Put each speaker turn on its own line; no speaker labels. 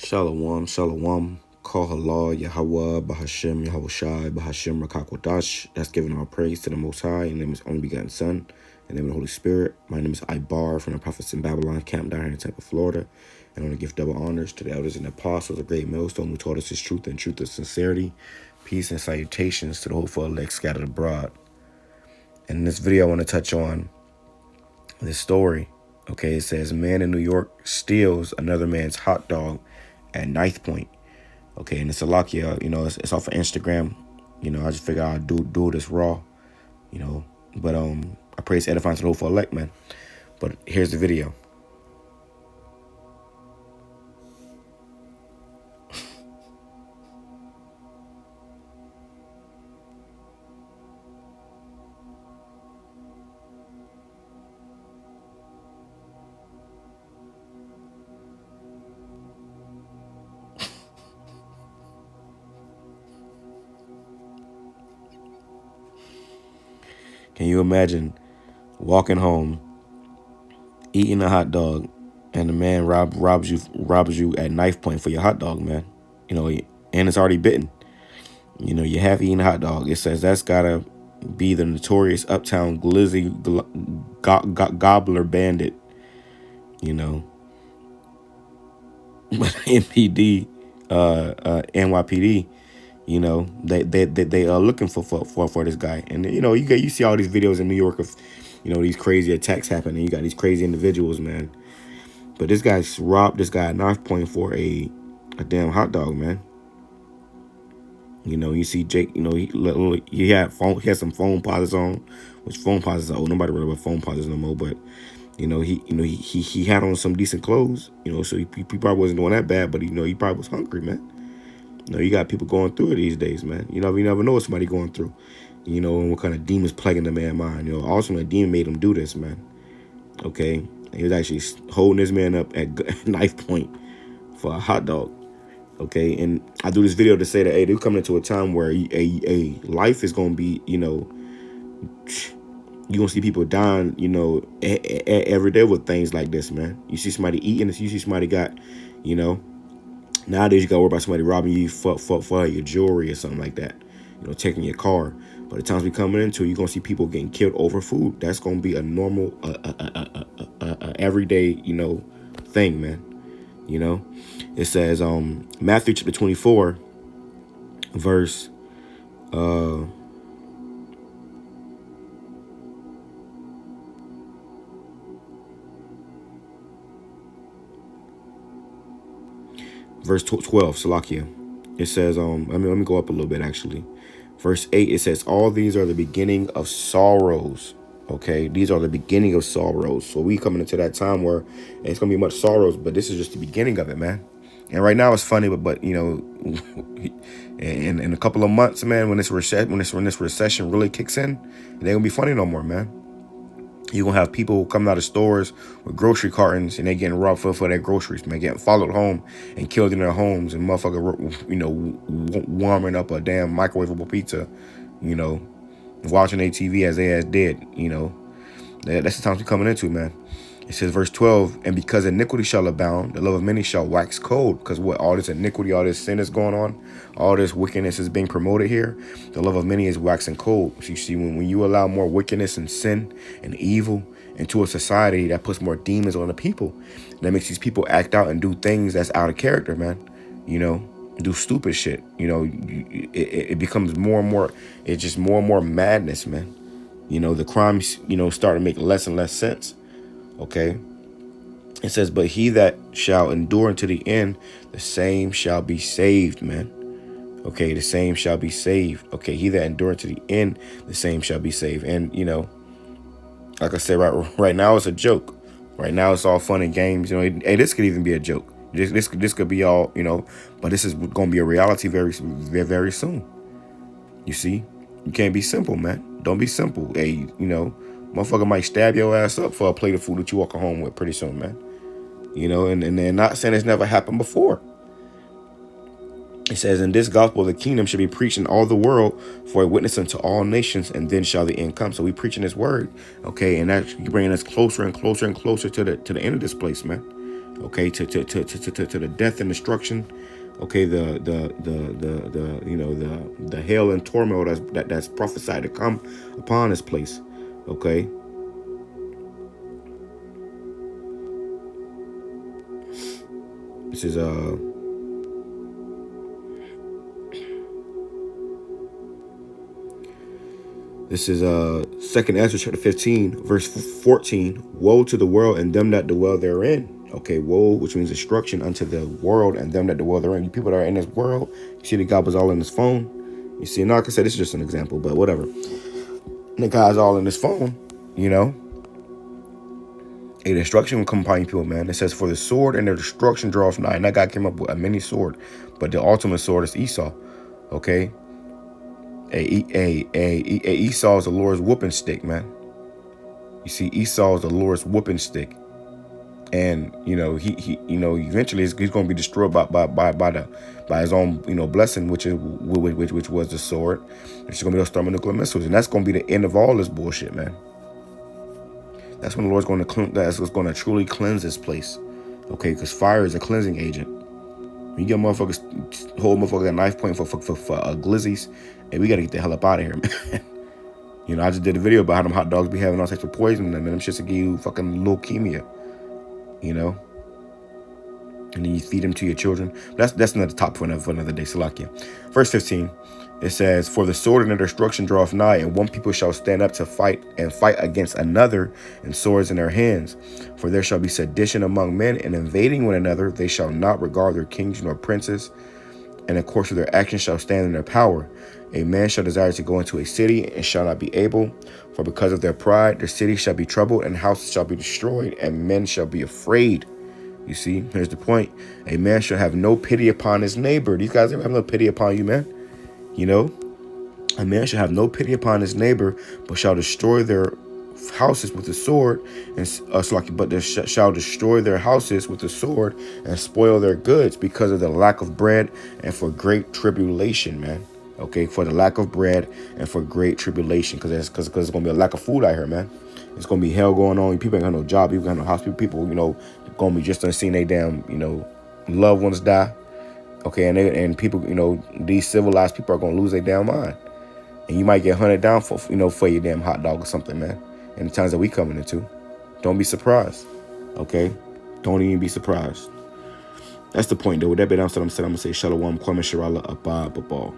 Shalom, shalom. Call halal, YAHAWAH, BAHASHAM, YAHAWASHI, BAHASHAM, QADASH. That's giving our praise to the Most High, in the name of His only begotten Son, in the name of the Holy Spirit. My name is Ibar from the Prophets in Babylon, camped down here in Tampa, Florida. And I want to give double honors to the elders and apostles of Great Millstone who taught us His truth and truth of sincerity. Peace and salutations to the hopeful elect scattered abroad. And in this video, I want to touch on this story. Okay, it says, man in New York steals another man's hot dog at Knifepoint. Okay, and it's a lock, yeah, it's off of Instagram. I just figured I'd do this raw, But I pray it's edifying to the hopeful elect, man. But here's the video. Can you imagine walking home, eating a hot dog, and the man robs you at Knifepoint for your hot dog, man? And it's already bitten. You have eaten a hot dog. It says that's gotta be the notorious uptown glizzy gobbler bandit. MPD, NYPD. They are looking for this guy. And you see all these videos in New York of these crazy attacks happening. You got these crazy individuals, man. But this guy's robbed this guy at Knifepoint for a damn hot dog, man. You see Jake, he had some phone pauses on, which phone pauses are old. Nobody really wear phone pauses no more, but he had on some decent clothes, so he probably wasn't doing that bad, but he probably was hungry, man. You got people going through it these days, man. You never know what somebody going through, and what kind of demons plaguing the man's mind. Also, a demon made him do this, man. Okay, he was actually holding this man up at Knifepoint for a hot dog. Okay, and I do this video to say that, hey, they're coming into a time where a life is going to be, you're going to see people dying, every day with things like this, man. You see somebody eating this, you see somebody got, nowadays you got to worry about somebody robbing you for your jewelry or something like that, taking your car. But the times we coming into, you're going to see people getting killed over food. That's going to be a normal, everyday, thing, man. It says Matthew chapter 24 verse verse 12, Salakia. It says let me go up a little bit, actually. Verse 8, it says, all these are the beginning of sorrows. Okay, these are the beginning of sorrows. So we coming into that time where it's gonna be much sorrows, but this is just the beginning of it, man. And right now it's funny, but in a couple of months, man, when this recession really kicks in, it ain't gonna be funny no more, man. You're gonna have people coming out of stores with grocery cartons and they getting robbed for their groceries, man, getting followed home and killed in their homes, and motherfucker, warming up a damn microwavable pizza, watching their TV as they did, That's the times we're coming into, man. It says, verse 12, and because iniquity shall abound, the love of many shall wax cold. Because what? All this iniquity, all this sin is going on, all this wickedness is being promoted here. The love of many is waxing cold. So you see, when you allow more wickedness and sin and evil into a society, that puts more demons on the people. That makes these people act out and do things that's out of character, man. Do stupid shit. It becomes more and more, it's just more and more madness, man. The crimes, start to make less and less sense. Okay, it says, but he that shall endure unto the end, the same shall be saved, man. Okay, the same shall be saved. Okay, he that endure to the end, the same shall be saved. And like I said, right now it's a joke. Right now it's all fun and games. Hey, this could even be a joke. This could be all, but this is gonna be a reality very, very, very soon. You see, you can't be simple, man. Don't be simple. Hey, motherfucker might stab your ass up for a plate of food that you walking home with pretty soon, man. And they're not saying it's never happened before. It says, in this gospel, the kingdom should be preached in all the world for a witness unto all nations, and then shall the end come. So we preaching this word, okay, and that's bringing us closer and closer and closer to the end of this place, man. okay, to the death and destruction, okay, the hell and turmoil that's prophesied to come upon this place, okay. This is Second Ezra chapter 15, verse 14. Woe to the world and them that dwell therein. Okay, woe, which means destruction unto the world and them that dwell therein. You people that are in this world, you see the God was all in his phone. You see, and like I said, this is just an example, but whatever. And the guy's all in his phone, you know. A destruction will come upon you people, man. It says, for the sword and their destruction draweth nigh. And that guy came up with a mini sword, but the ultimate sword is Esau. Okay. A Esau is the Lord's whooping stick, man. You see, Esau is the Lord's whooping stick, and you know he eventually he's going to be destroyed by his own blessing, which was the sword. It's going to be those thermonuclear missiles, and that's going to be the end of all this bullshit, man. That's when the Lord's going to that's what's going to truly cleanse this place, okay? Because fire is a cleansing agent. You get motherfuckers, hold motherfuckers at knife point for glizzies, and we gotta get the hell up out of here, man. You know, I just did a video about how them hot dogs be having all types of poison in them, and them shits will give you fucking leukemia, you know. And then you feed them to your children. That's another top for another day. Salakia. Verse 15, it says, for the sword and the destruction draweth nigh, and one people shall stand up to fight against another, and swords in their hands. For there shall be sedition among men, and invading one another. They shall not regard their kings nor princes, and the course of their actions shall stand in their power. A man shall desire to go into a city, and shall not be able, for because of their pride, their city shall be troubled, and houses shall be destroyed, and men shall be afraid. You see, here's the point. A man shall have no pity upon his neighbor. These guys have no pity upon you, man. You know, a man shall have no pity upon his neighbor, but shall destroy their houses with the sword, and shall destroy their houses with the sword, and spoil their goods because of the lack of bread and for great tribulation, man. Okay, for the lack of bread and for great tribulation, because there's gonna be a lack of food out here, man. It's gonna be hell going on. People ain't got no job. People got no hospital. People, gonna be just seeing they damn, loved ones die. Okay, and people, these civilized people are gonna lose their damn mind, and you might get hunted down for your damn hot dog or something, man. In the times that we coming into, don't be surprised. Okay, don't even be surprised. That's the point, though. With that bit, I'm gonna say shalom, kwame shirala, abba, babal.